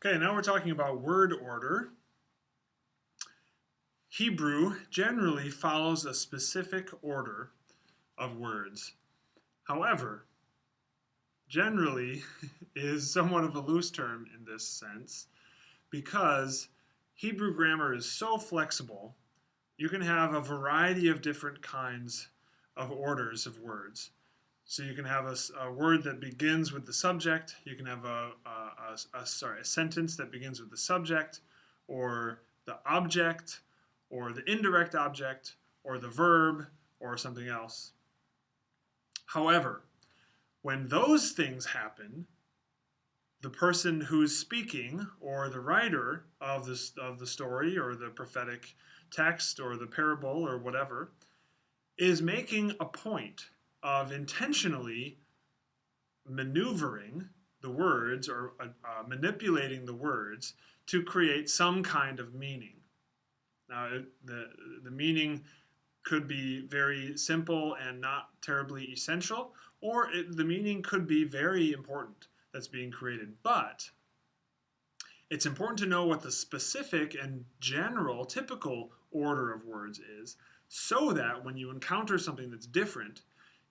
Okay, now we're talking about word order. Hebrew generally follows a specific order of words. However, generally is somewhat of a loose term in this sense because Hebrew grammar is so flexible, you can have a variety of different kinds of orders of words. So you can have a word that begins with the subject. You can have a sentence that begins with the subject, or the object, or the indirect object, or the verb, or something else. However, when those things happen, the person who's speaking, or the writer of the story, or the prophetic text, or the parable, or whatever, is making a point of intentionally maneuvering the words or manipulating the words to create some kind of meaning. Now, the meaning could be very simple and not terribly essential, or the meaning could be very important that's being created. But it's important to know what the specific and general, typical order of words is, so that when you encounter something that's different,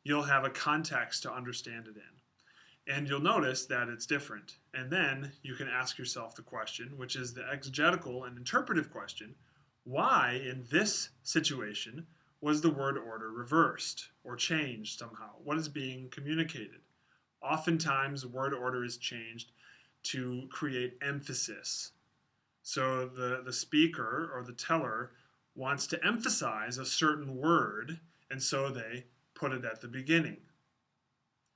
you'll have a context to understand it in. And you'll notice that it's different. And then you can ask yourself the question, which is the exegetical and interpretive question: why, in this situation, was the word order reversed or changed somehow? What is being communicated? Oftentimes, word order is changed to create emphasis. So the speaker or the teller wants to emphasize a certain word, and so they put it at the beginning.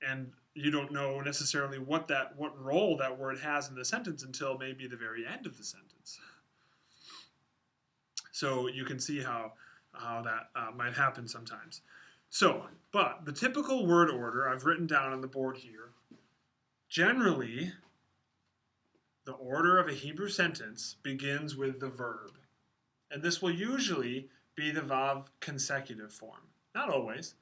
And you don't know necessarily what role that word has in the sentence until maybe the very end of the sentence. So you can see how that might happen sometimes. So, but the typical word order I've written down on the board here, generally, the order of a Hebrew sentence begins with the verb. And this will usually be the Vav consecutive form. Not always,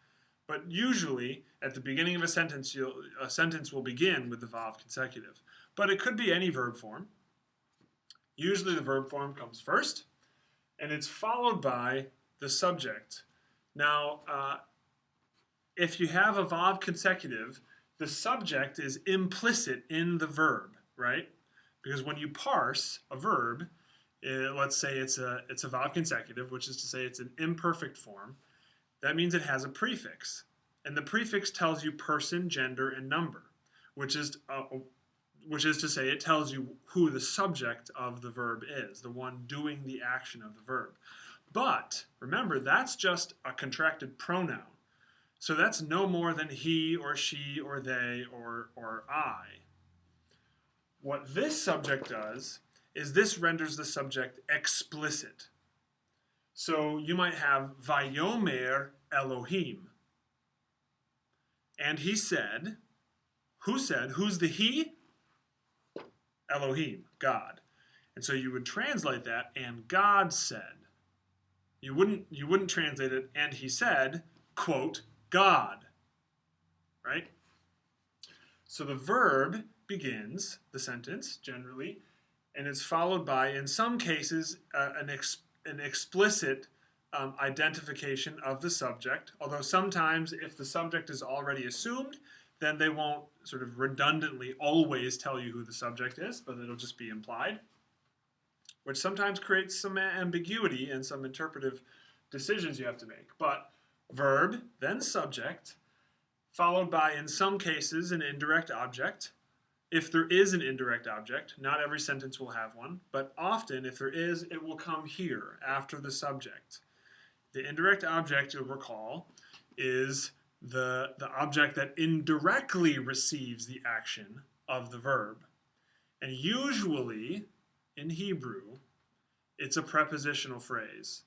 but usually at the beginning of a sentence will begin with the Vav consecutive. But it could be any verb form. Usually the verb form comes first, and it's followed by the subject. Now, if you have a Vav consecutive, the subject is implicit in the verb, right? Because when you parse a verb, let's say it's a Vav consecutive, which is to say it's an imperfect form. That means it has a prefix. And the prefix tells you person, gender, and number, which is to say it tells you who the subject of the verb is, the one doing the action of the verb. But remember, that's just a contracted pronoun. So that's no more than he or she or they or I. What this subject does is this renders the subject explicit. So you might have Vayomer Elohim. And he said, who said? Who's the he? Elohim, God. And so you would translate that, and God said. You wouldn't translate it, and he said, quote, God. Right? So the verb begins the sentence, generally, and it's followed by, in some cases, an explicit identification of the subject, although sometimes if the subject is already assumed, then they won't sort of redundantly always tell you who the subject is, but it'll just be implied, which sometimes creates some ambiguity and some interpretive decisions you have to make. But verb, then subject, followed by, in some cases, an indirect object. If there is an indirect object, not every sentence will have one, but often, if there is, it will come here after the subject. The indirect object, you'll recall, is the object that indirectly receives the action of the verb. And usually, in Hebrew, it's a prepositional phrase.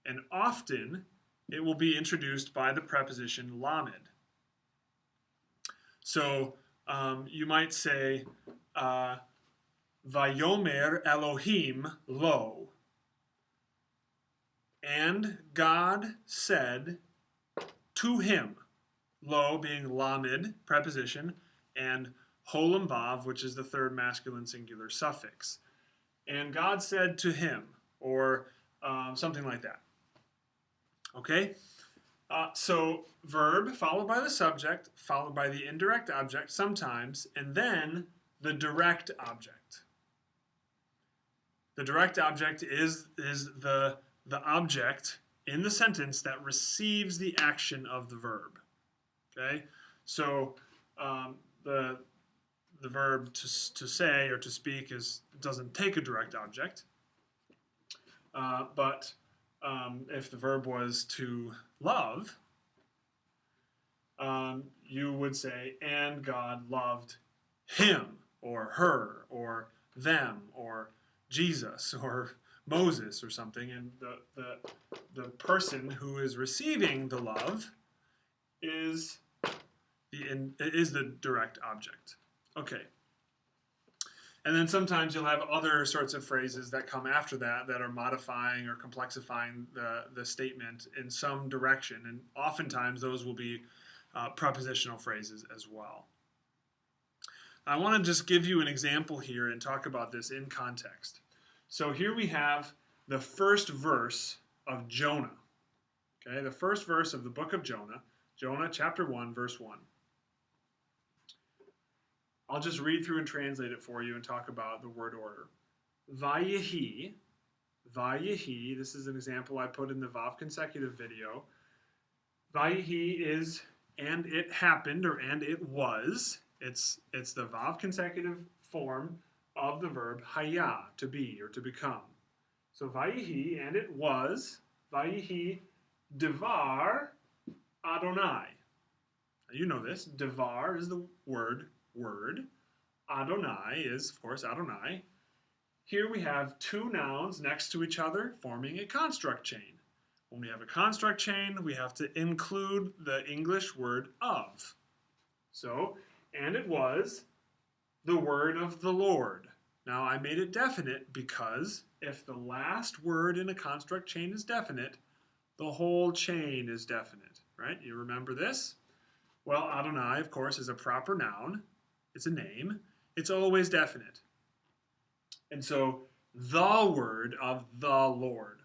And often, it will be introduced by the preposition lamed. So, you might say, Vayomer Elohim lo. And God said to him, lo being lamed, preposition, and Holam Vav, which is the third masculine singular suffix. And God said to him, or something like that. Okay? So verb followed by the subject, followed by the indirect object sometimes, and then the direct object. The direct object is the object in the sentence that receives the action of the verb. Okay? So the verb to say or to speak doesn't take a direct object, but if the verb was to love, you would say, and God loved him, or her, or them, or Jesus, or Moses, or something, and the person who is receiving the love is the direct object. Okay. And then sometimes you'll have other sorts of phrases that come after that are modifying or complexifying the statement in some direction. And oftentimes those will be prepositional phrases as well. I want to just give you an example here and talk about this in context. So here we have the first verse of Jonah. Okay, the first verse of the book of Jonah, Jonah chapter 1, verse 1. I'll just read through and translate it for you and talk about the word order. Vayehi, this is an example I put in the Vav consecutive video. Vayehi is and it happened, or and it was. It's the Vav consecutive form of the verb haya, to be or to become. So Vayehi, and it was, Vayehi devar Adonai. Now you know this. Devar is the word. Adonai is, of course, Adonai. Here we have two nouns next to each other forming a construct chain. When we have a construct chain, we have to include the English word of. So, and it was the word of the Lord. Now, I made it definite because if the last word in a construct chain is definite, the whole chain is definite, right? You remember this? Well, Adonai, of course, is a proper noun. It's a name. It's always definite. And so, the word of the Lord.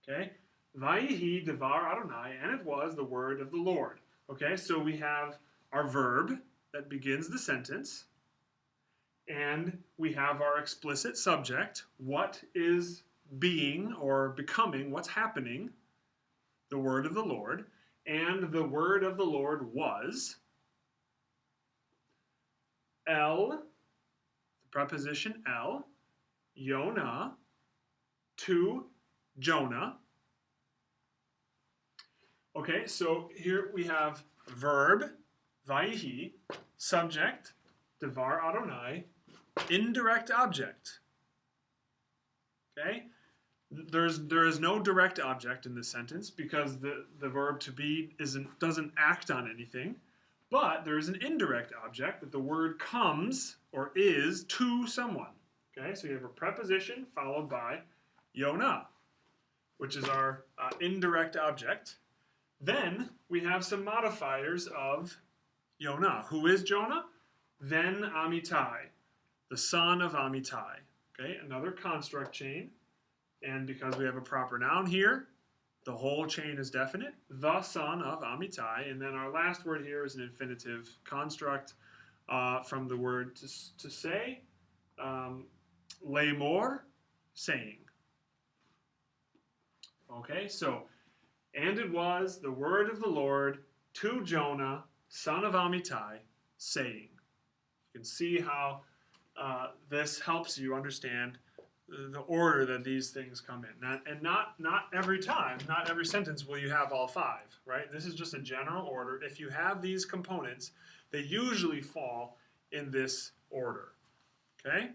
Okay? Vayehi devar Adonai, and it was the word of the Lord. Okay, so we have our verb that begins the sentence, and we have our explicit subject, what is being or becoming, what's happening, the word of the Lord, and the word of the Lord was El, the preposition El, Jonah, to Jonah. Okay, so here we have verb, Vayehi, subject, devar Adonai, indirect object. Okay? There is no direct object in this sentence because the verb to be doesn't act on anything. But there is an indirect object that the word comes or is to someone. Okay, so you have a preposition followed by Jonah, which is our indirect object. Then we have some modifiers of Jonah. Who is Jonah? Then Amittai, the son of Amittai. Okay, another construct chain. And because we have a proper noun here, the whole chain is definite. The son of Amittai. And then our last word here is an infinitive construct from the word to say. Lemor, saying. Okay, so, and it was the word of the Lord to Jonah, son of Amittai, saying. You can see how this helps you understand the order that these things come in. And not every time, not every sentence will you have all five, right? This is just a general order. If you have these components, they usually fall in this order, okay?